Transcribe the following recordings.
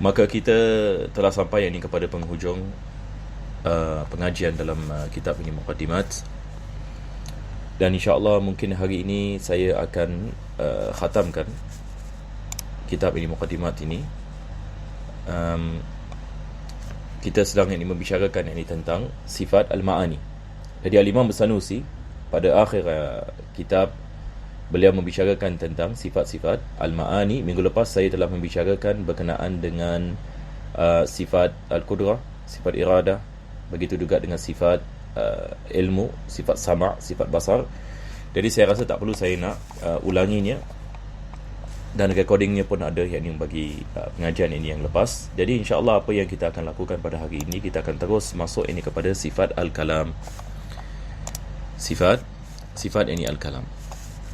Maka kita telah sampai ini kepada penghujung pengajian dalam kitab ini Muqaddimat. Dan insya-Allah mungkin hari ini saya akan khatamkan kitab ini Muqaddimat ini. Kita sedang ini membicarakan ini tentang sifat al-ma'ani. Jadi Al-Imam Sanusi pada akhir kitab beliau membicarakan tentang sifat-sifat al-ma'ani. Minggu lepas saya telah membicarakan berkenaan dengan sifat al-qudrah, sifat iradah, begitu juga dengan sifat ilmu, sifat sama', sifat basar. Jadi saya rasa tak perlu saya nak ulanginya, dan recordingnya pun ada yang bagi pengajian ini yang lepas. Jadi insya-Allah apa yang kita akan lakukan pada hari ini, kita akan terus masuk ini kepada sifat al-kalam. Sifat ini al-kalam.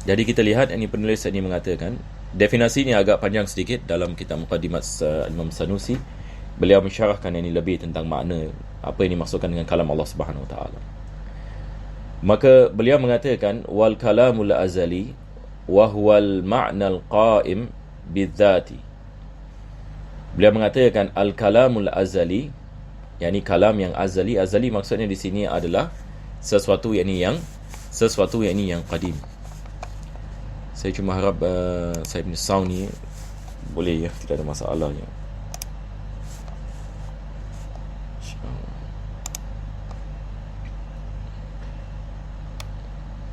Jadi kita lihat ini penulis ini mengatakan, definisinya agak panjang sedikit dalam kitab Muqaddimat Imam Sanusi. Beliau mensyarahkan ini lebih tentang makna apa yang dimaksudkan dengan kalam Allah Subhanahu Wa Taala. Maka beliau mengatakan wal kalamul azali wa huwal ma'nal qa'im bidzati. Beliau mengatakan al kalamul azali, yakni kalam yang azali. Azali maksudnya di sini adalah sesuatu yang qadim. Saya cuma harap saya punya sound ni boleh ya, tidak ada masalahnya.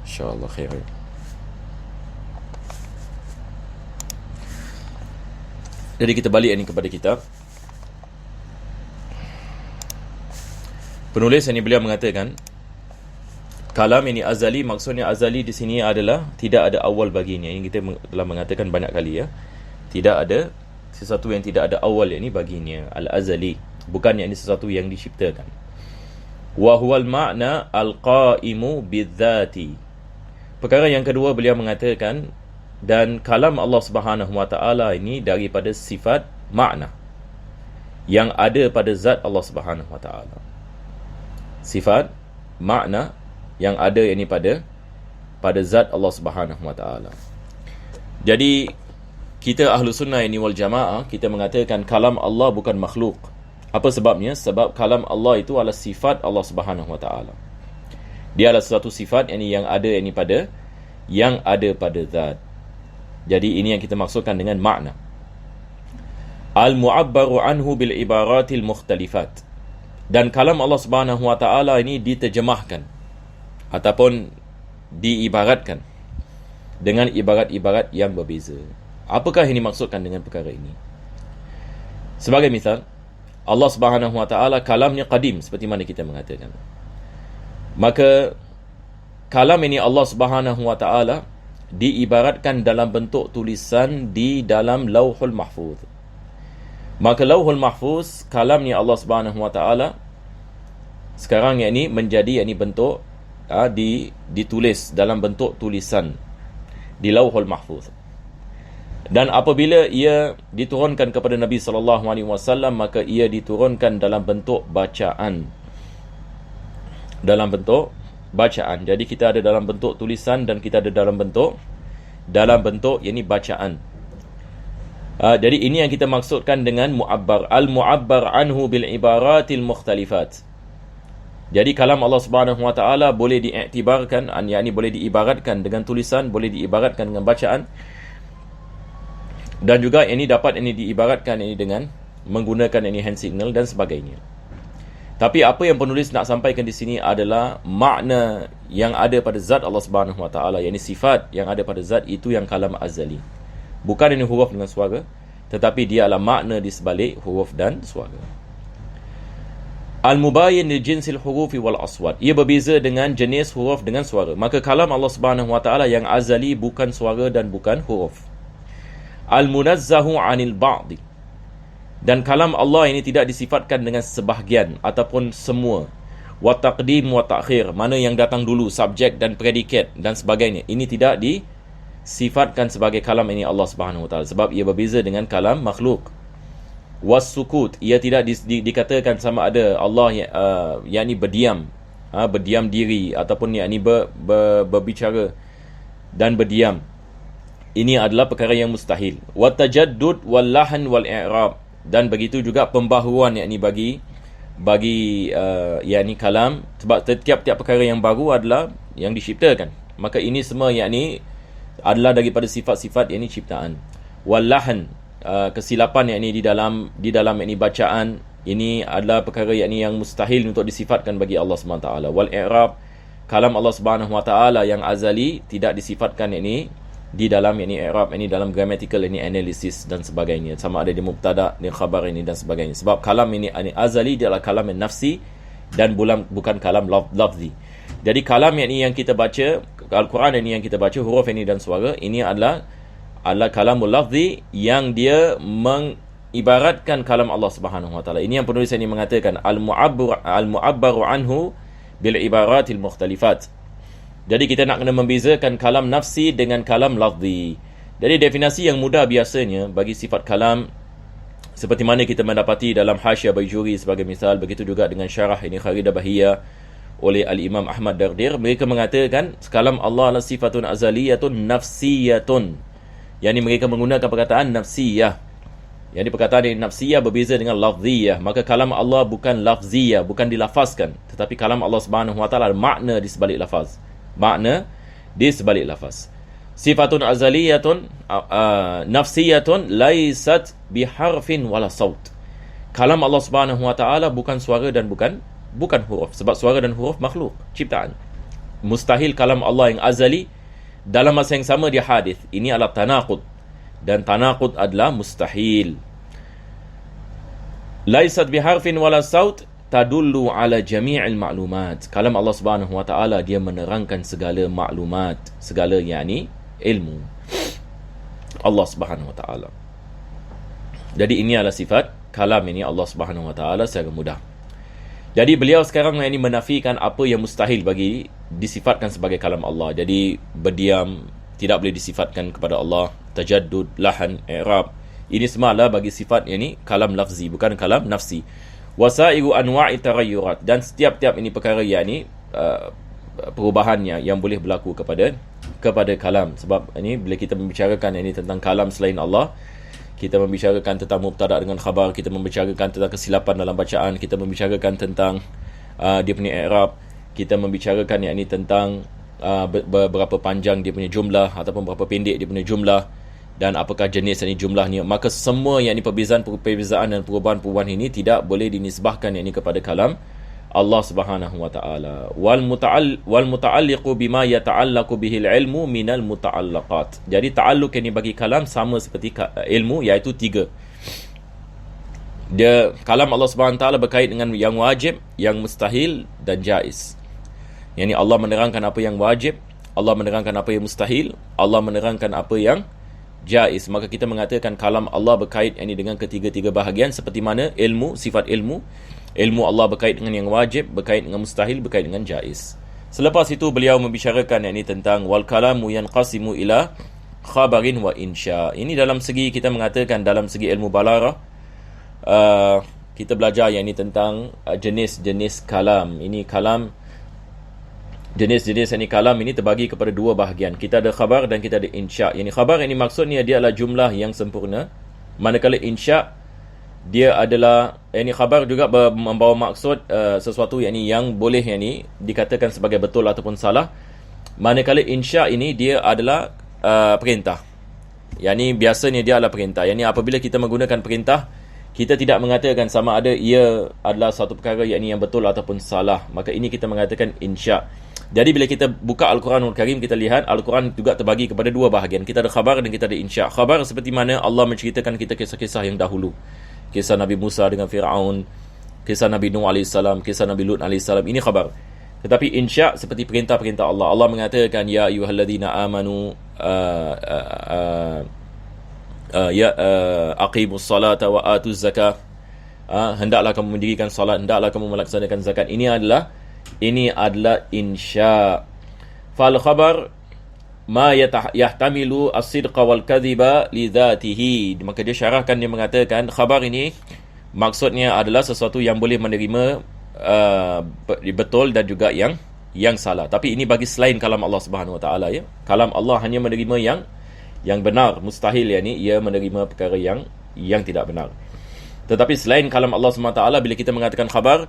InsyaAllah khair. Jadi kita balik ini kepada kitab. Penulis ini beliau mengatakan kalam ini azali, maksudnya azali di sini adalah tidak ada awal baginya. Ini kita telah mengatakan banyak kali ya. Tidak ada sesuatu yang tidak ada awal, ini baginya. Al-azali, bukan ini sesuatu yang diciptakan. Wa huwal ma'na al-qa'imu bidzati. Perkara yang kedua beliau mengatakan, dan kalam Allah Subhanahu Wa Taala ini daripada sifat makna yang ada pada zat Allah Subhanahu Wa Taala. Sifat makna yang ada ini pada zat Allah Subhanahu Wa Taala. Jadi kita ahlu sunnah ini wal jamaah, kita mengatakan kalam Allah bukan makhluk. Apa sebabnya? Sebab kalam Allah itu adalah sifat Allah Subhanahu Wa Taala. Dia adalah suatu sifat yang ada pada zat. Jadi ini yang kita maksudkan dengan makna. Al-mu'abbaru anhu bil ibaratil mukhtalifat. Dan kalam Allah Subhanahu Wa Taala ini diterjemahkan ataupun diibaratkan dengan ibarat-ibarat yang berbeza. Apakah yang dimaksudkan dengan perkara ini? Sebagai misal, Allah Subhanahu Wa Taala kalamnya qadim, seperti mana kita mengatakan. Maka kalam ini Allah Subhanahu Wa Taala diibaratkan dalam bentuk tulisan di dalam Lauhul Mahfuz. Maka Lauhul Mahfuz, kalamnya Allah Subhanahu Wa Taala sekarang ini menjadi bentuk ditulis dalam bentuk tulisan di Lauhul Mahfuz. Dan apabila ia diturunkan kepada Nabi sallallahu alaihi wasallam, maka ia diturunkan dalam bentuk bacaan. Jadi kita ada dalam bentuk tulisan dan kita ada dalam bentuk bacaan. Jadi ini yang kita maksudkan dengan mu'abbar. Al-mu'abbar anhu bil ibaratil mukhtalifat. Jadi kalam Allah Subhanahu Wa Taala boleh diiktibarkan, boleh diibaratkan dengan tulisan, boleh diibaratkan dengan bacaan, dan juga ini dapat diibaratkan dengan menggunakan hand signal dan sebagainya. Tapi apa yang penulis nak sampaikan di sini adalah makna yang ada pada zat Allah Subhanahu Wa Taala, yakni sifat yang ada pada zat itu yang kalam azali. Bukan ini huruf dengan suara, tetapi dia adalah makna di sebalik huruf dan suara. Al-mubayyin li jinsil hurufi wal aswat. Ia berbeza dengan jenis huruf dengan suara. Maka kalam Allah Subhanahu Wa Taala yang azali bukan suara dan bukan huruf. Al-munazzahu 'anil ba'd. Dan kalam Allah ini tidak disifatkan dengan sebahagian ataupun semua. Wa taqdim wa ta'khir, mana yang datang dulu, subjek dan predikat dan sebagainya. Ini tidak disifatkan sebagai kalam ini Allah Subhanahu Wa Taala, sebab ia berbeza dengan kalam makhluk. Was sukut, ia tidak dikatakan sama ada Allah yakni berdiam, berdiam diri ataupun yakni berbicara dan berdiam. Ini adalah perkara yang mustahil. Wa tajaddud wal lahan wal i'rab. dan begitu juga pembaharuan yakni bagi yakni kalam, sebab setiap perkara yang baru adalah yang diciptakan. Maka ini semua yakni adalah daripada sifat-sifat yakni ciptaan. Wallahan, kesilapan yakni di dalam yakni bacaan, ini adalah perkara yakni yang mustahil untuk disifatkan bagi Allah Subhanahu Wa Taala. Wal i'rab, kalam Allah Subhanahu Wa Taala yang azali tidak disifatkan yakni di dalam yakni i'rab, yakni dalam grammatical yakni analysis dan sebagainya, sama ada di mubtada, di khabar ini dan sebagainya. Sebab kalam ini azali dia adalah kalam yang nafsi dan bukan kalam lafzi. Jadi kalam yakni yang kita baca, Al-Quran ini yang kita baca, huruf ini dan suara, ini adalah kalamul lafzi yang dia mengibaratkan kalam Allah Subhanahu Wa Taala. Ini yang penulis ini mengatakan al-mu'abbaru anhu bil ibaratil mukhtalifat. Jadi kita nak kena membezakan kalam nafsi dengan kalam lafzi. Jadi definisi yang mudah biasanya bagi sifat kalam, seperti mana kita mendapati dalam Hasyiah Baijuri sebagai misal, begitu juga dengan syarah ini Kharidah Bahiyah oleh Al-Imam Ahmad Dardir, mereka mengatakan kalam Allah adalah sifatun azaliyatun nafsiyatun. Yani mereka menggunakan perkataan nafsiyah. Yani perkataan yang nafsiyah berbeza dengan lafziyah. Maka kalam Allah bukan lafziyah, bukan dilafazkan, tetapi kalam Allah Subhanahu Wa Taala ada makna di sebalik lafaz. Makna di sebalik lafaz. Sifatun azaliyatun nafsiyatun laisat biharfin wala saut. Kalam Allah Subhanahu Wa Taala bukan suara dan bukan huruf, sebab suara dan huruf makhluk, ciptaan. Mustahil kalam Allah yang azali dalam masa yang sama dia hadis. Ini adalah tanaqud, dan tanaqud adalah mustahil. Laisat biharfin wala saut tadullu ala jami'il ma'lumat. Kalam Allah Subhanahu Wa Taala dia menerangkan segala maklumat, segala yakni ilmu Allah Subhanahu Wa Taala. Jadi ini adalah sifat kalam ini Allah Subhanahu Wa Taala secara mudah. Jadi beliau sekarang ini menafikan apa yang mustahil bagi disifatkan sebagai kalam Allah. Jadi berdiam tidak boleh disifatkan kepada Allah, tajaddud, lahan, i'rab, ini semua adalah bagi sifat ini kalam lafzi, bukan kalam nafsi. Wasairu anwa'i taghayyurat, dan setiap-tiap ini perkara yakni perubahannya yang boleh berlaku kepada kalam. Sebab ini bila kita membicarakan ini tentang kalam selain Allah, kita membicarakan tentang mubtada dengan khabar, kita membicarakan tentang kesilapan dalam bacaan, kita membicarakan tentang dia punya i'rab, kita membicarakan yakni tentang berapa panjang dia punya jumlah ataupun berapa pendek dia punya jumlah, dan apakah jenis ini jumlahnya. Maka semua yang ini perbezaan dan perubahan-perubahan ini tidak boleh dinisbahkan yang ini kepada kalam Allah Subhanahu Wa Taala. Wal muta'alliqu bima yata'allaqu bihil ilmu minal muta'allaqat. Jadi ta'alluq ini bagi kalam sama seperti ilmu, iaitu 3. Dia kalam Allah Subhanahu Wa Taala berkait dengan yang wajib, yang mustahil dan jaiz. Yani Allah menerangkan apa yang wajib, Allah menerangkan apa yang mustahil, Allah menerangkan apa yang jaiz. Maka kita mengatakan kalam Allah berkait ini dengan ketiga-tiga bahagian, seperti mana ilmu, sifat ilmu Allah berkait dengan yang wajib, berkait dengan mustahil, berkait dengan jaiz. Selepas itu beliau membicarakan ini tentang wal kalamu yanqasimu ila khabarin wa insya. Ini dalam segi kita mengatakan dalam segi ilmu balarah, kita belajar yang ini tentang jenis-jenis kalam. Ini kalam, jenis-jenis ini kalam ini terbagi kepada 2 bahagian. Kita ada khabar dan kita ada insya. Yang khabar ini maksudnya dia adalah jumlah yang sempurna, manakala insya dia adalah khabar juga membawa maksud sesuatu yang boleh dikatakan sebagai betul ataupun salah. Manakala insya ini dia adalah perintah. Biasanya dia adalah perintah. Apabila kita menggunakan perintah, kita tidak mengatakan sama ada ia adalah satu perkara yang betul ataupun salah. Maka ini kita mengatakan insya. Jadi bila kita buka Al-Quranul Karim, kita lihat Al-Quran juga terbagi kepada 2 bahagian. Kita ada khabar dan kita ada insya. Khabar seperti mana Allah menceritakan kita kisah-kisah yang dahulu. Kisah Nabi Musa dengan Fir'aun, kisah Nabi Nuh AS, kisah Nabi Lut AS. Ini khabar. Tetapi insya seperti perintah-perintah Allah. Allah mengatakan, ya ayyuhalladzina amanu aqimus salata wa atuz zakah. Hendaklah kamu mendirikan salat, hendaklah kamu melaksanakan zakat. Ini adalah insya. Fal khabar ma yahtamilu as-sidqa wal kadhiba li dhatihi. Maka dia syarahkan, dia mengatakan khabar ini maksudnya adalah sesuatu yang boleh menerima betul dan juga yang salah. Tapi ini bagi selain kalam Allah Subhanahu Wa Taala, ya. Kalam Allah hanya menerima yang benar, mustahil ia menerima perkara yang tidak benar. Tetapi selain kalam Allah SWT, bila kita mengatakan khabar,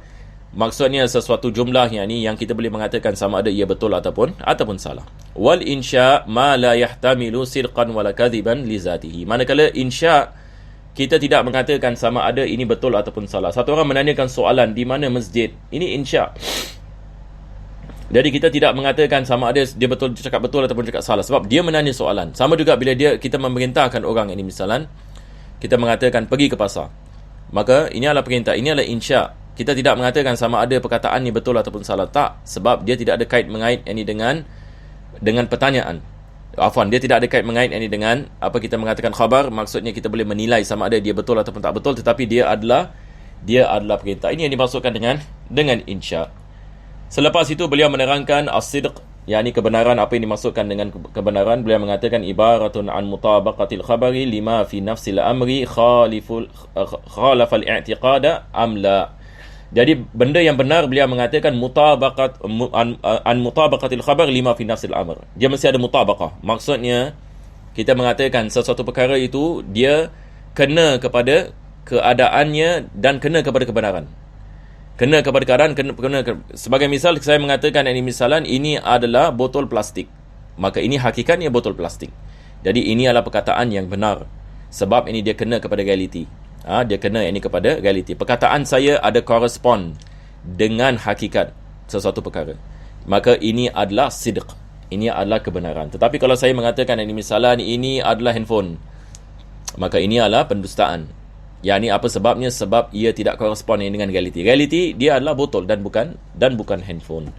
maksudnya sesuatu jumlah yang kita boleh mengatakan sama ada ia betul ataupun salah. Wal insya ma la yahtamilu sidqan wala kadhiban li zatihi. Manakala insya, kita tidak mengatakan sama ada ini betul ataupun salah. Satu orang menanyakan soalan, di mana masjid? Ini insya. Jadi kita tidak mengatakan sama ada dia cakap betul ataupun cakap salah, sebab dia menanya soalan. Sama juga bila kita memerintahkan orang ini, misalan kita mengatakan pergi ke pasar, maka ini adalah perintah, ini adalah insya. Kita tidak mengatakan sama ada perkataan ini betul ataupun salah. Tak, sebab dia tidak ada kait mengait ini dengan pertanyaan. Dia tidak ada kait mengait ini dengan apa kita mengatakan khabar. Maksudnya kita boleh menilai sama ada dia betul ataupun tak betul, tetapi dia adalah perintah. Ini yang dimaksudkan dengan insya. Selepas itu beliau menerangkan as-sidq, yakni kebenaran. Apa yang dimaksudkan dengan kebenaran? Beliau mengatakan ibaratun an mutabaqatil khabari lima fi nafsil amri khalafa al-i'tiqada am la. Jadi benda yang benar, beliau mengatakan an mutabaqatil khabar lima fi nafsil amr. Dia mesti ada mutabaqah. Maksudnya kita mengatakan sesuatu perkara itu dia kena kepada keadaannya dan kena kepada kebenaran. Kena kepada keadaan, sebagai misal saya mengatakan ini adalah botol plastik, maka ini hakikatnya botol plastik. Jadi ini adalah perkataan yang benar, sebab ini dia kena kepada realiti. Dia kena ini kepada realiti. Perkataan saya ada korespon dengan hakikat sesuatu perkara, maka ini adalah sidq, ini adalah kebenaran. Tetapi kalau saya mengatakan ini adalah handphone, maka ini adalah pendustaan. Yang ini apa sebabnya? Sebab ia tidak korespon dengan realiti. Realiti dia adalah botol dan bukan handphone.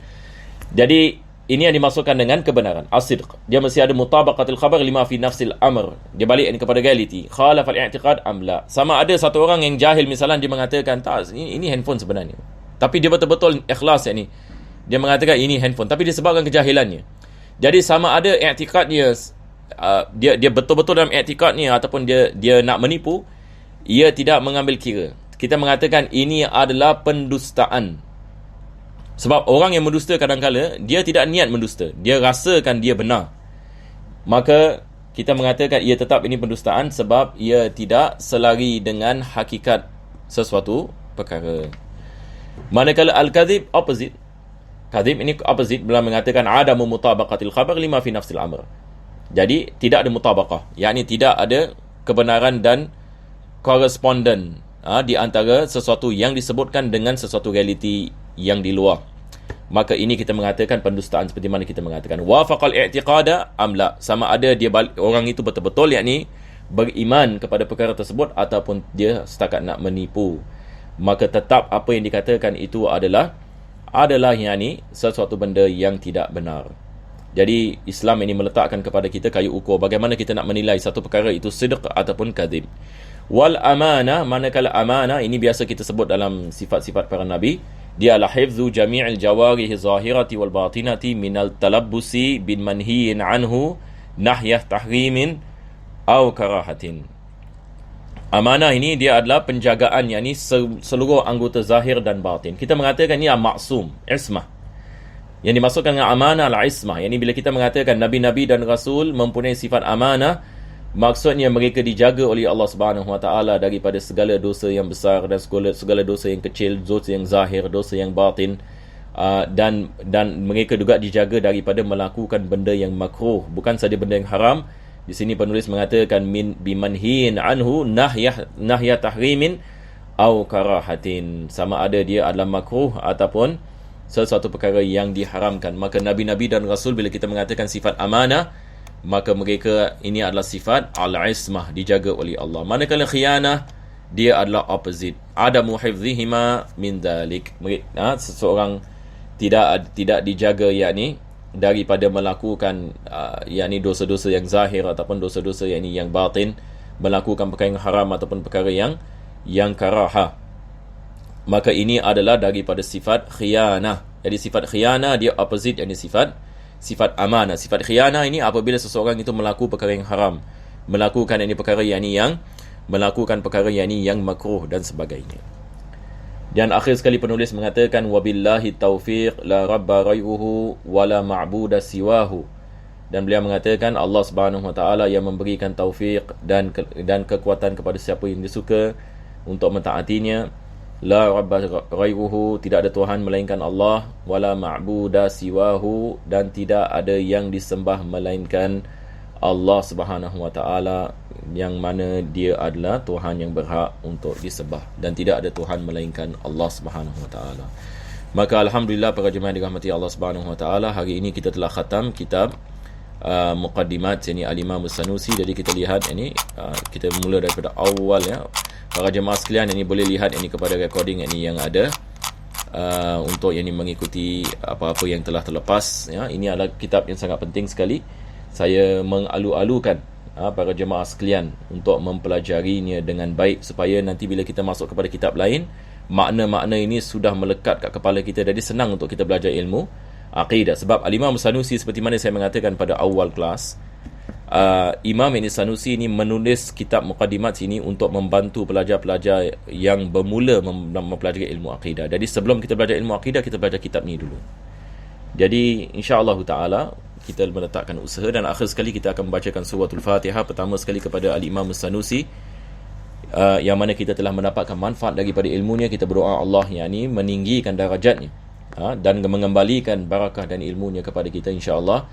Jadi ini yang dimaksudkan dengan kebenaran, as-sidq. Dia mesti ada mutabaqatil khabar lima fi nafsil amr. Dia balik ini kepada realiti. Khalaf al-i'tiqad am la. Sama ada satu orang yang jahil misalnya dia mengatakan tak, ini handphone sebenarnya, tapi dia betul-betul ikhlas ini. Dia mengatakan ini handphone, tapi disebabkan kejahilannya. Jadi sama ada i'tiqadnya, dia betul-betul dalam i'tiqadnya ataupun dia nak menipu, ia tidak mengambil kira. Kita mengatakan ini adalah pendustaan. Sebab orang yang mendusta kadang-kala dia tidak niat mendusta, dia rasakan dia benar. Maka kita mengatakan ia tetap ini pendustaan sebab ia tidak selari dengan hakikat sesuatu perkara. Manakala al-kadhib opposite. Kadhib ini opposite, bila mengatakan adamu mutabaqatil khabar lima fi nafsil amr. Jadi tidak ada mutabaqah, yakni tidak ada kebenaran dan koresponden di antara sesuatu yang disebutkan dengan sesuatu realiti yang di luar. Maka ini kita mengatakan pendustaan, seperti mana kita mengatakan wafaqal i'tiqada am la. Sama ada orang itu betul-betul yakni beriman kepada perkara tersebut ataupun dia setakat nak menipu. Maka tetap apa yang dikatakan itu adalah yakni sesuatu benda yang tidak benar. Jadi Islam ini meletakkan kepada kita kayu ukur bagaimana kita nak menilai satu perkara itu sidq ataupun kadhib. Wal amanah, manakala amanah ini biasa kita sebut dalam sifat-sifat para nabi, dia adalah hifzu jami'il jawarihi zahirati wal batinati minal talabbusi bin manhiyin anhu nahyah tahrimin aw karahatin. Amanah ini dia adalah penjagaan, yakni seluruh anggota zahir dan batin. Kita mengatakan ini maksum, ismah. Yang dimaksudkan dengan amanah adalah ismah. Yani bila kita mengatakan nabi-nabi dan rasul mempunyai sifat amanah, maksudnya mereka dijaga oleh Allah Subhanahu Wa Taala daripada segala dosa yang besar dan segala dosa yang kecil, dosa yang zahir, dosa yang batin, dan mereka juga dijaga daripada melakukan benda yang makruh, bukan saja benda yang haram. Di sini penulis mengatakan bimanhiin anhu nahyah tahrimin au karahatin, sama ada dia adalah makruh ataupun sesuatu perkara yang diharamkan. Maka nabi-nabi dan rasul bila kita mengatakan sifat amanah, maka mereka ini adalah sifat al-ismah, dijaga oleh Allah. Manakala khiyanah, dia adalah opposite, adamu hifzihima min dhalik. Seseorang tidak dijaga yakni daripada melakukan yakni dosa-dosa yang zahir ataupun dosa-dosa yakni yang batin, melakukan perkara yang haram ataupun perkara yang karaha. Maka ini adalah daripada sifat khiyanah. Jadi sifat khiyanah dia opposite yakni sifat amanah. Sifat khiyanah ini apabila seseorang itu melakukan perkara yang haram, melakukan ini perkara yang melakukan perkara yang makruh dan sebagainya. Dan akhir sekali penulis mengatakan wabillahi taufiq la rabba ghayruhu wala ma'buda siwahu. Dan beliau mengatakan Allah Subhanahu Wa Taala yang memberikan taufik dan kekuatan kepada siapa yang dia suka, untuk mentaatinya. La rabba ghairuhu, tidak ada Tuhan melainkan Allah. Wala ma'buda siwahu, dan tidak ada yang disembah melainkan Allah Subhanahu wa taala, yang mana dia adalah Tuhan yang berhak untuk disembah, dan tidak ada Tuhan melainkan Allah Subhanahu wa taala. Maka alhamdulillah para jemaah dirahmati Allah Subhanahu wa taala, hari ini kita telah khatam kitab Muqaddimat ini Al-Imam As-Sanusi. Jadi kita lihat ini, kita mula daripada awal ya. Para jemaah sekalian, ini boleh lihat ini kepada recording ini yang ada, untuk yang ini mengikuti apa-apa yang telah terlepas ya. Ini adalah kitab yang sangat penting sekali. Saya mengalu-alukan para jemaah sekalian untuk mempelajarinya dengan baik, supaya nanti bila kita masuk kepada kitab lain, makna-makna ini sudah melekat kat kepala kita, jadi senang untuk kita belajar ilmu akidah. Sebab Al-Imam Sanusi, seperti mana saya mengatakan pada awal kelas, Imam ini Sanusi ini menulis kitab Muqaddimat ini untuk membantu pelajar-pelajar yang bermula mempelajari ilmu akidah. Jadi sebelum kita belajar ilmu akidah, kita belajar kitab ni dulu. Jadi insya-Allah taala kita meletakkan usaha, dan akhir sekali kita akan membacakan suratul Fatihah pertama sekali kepada Al-Imam Sanusi, yang mana kita telah mendapatkan manfaat daripada ilmunya. Kita berdoa Allah yakni meninggikan darajatnya, dan mengembalikan barakah dan ilmunya kepada kita insya-Allah.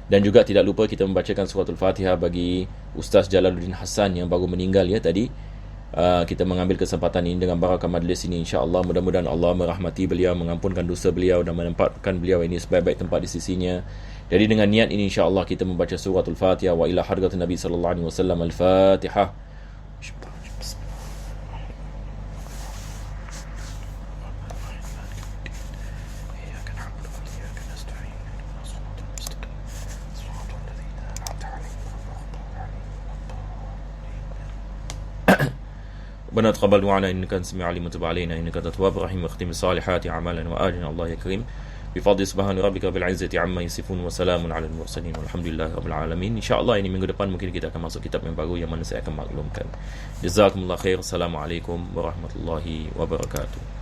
Dan juga tidak lupa kita membacakan suratul Fatihah bagi Ustaz Jalaluddin Hassan yang baru meninggal ya tadi. Kita mengambil kesempatan ini dengan barakah majlis ini insya-Allah. Mudah-mudahan Allah merahmati beliau, mengampunkan dosa beliau, dan menempatkan beliau ini sebaik-baik tempat di sisinya. Jadi dengan niat ini insya-Allah kita membaca suratul Fatihah. Wa ila hadratin Nabi sallallahu alaihi wasallam. Al-Fatihah. ربنا تقبل دعانا انك انت السميع العليم وتب علينا انك انت التواب الرحيم واختم الصالحات اعمالنا واجرنا الله يا كريم بفضل سبحان ربك بالعزة عما يصفون وسلام على المرسلين والحمد لله رب العالمين. InsyaAllah ini minggu depan mungkin kita akan masuk kitab yang baru, yang mana saya akan maklumkan. Jazakumullah khair. Assalamualaikum warahmatullahi wabarakatuh.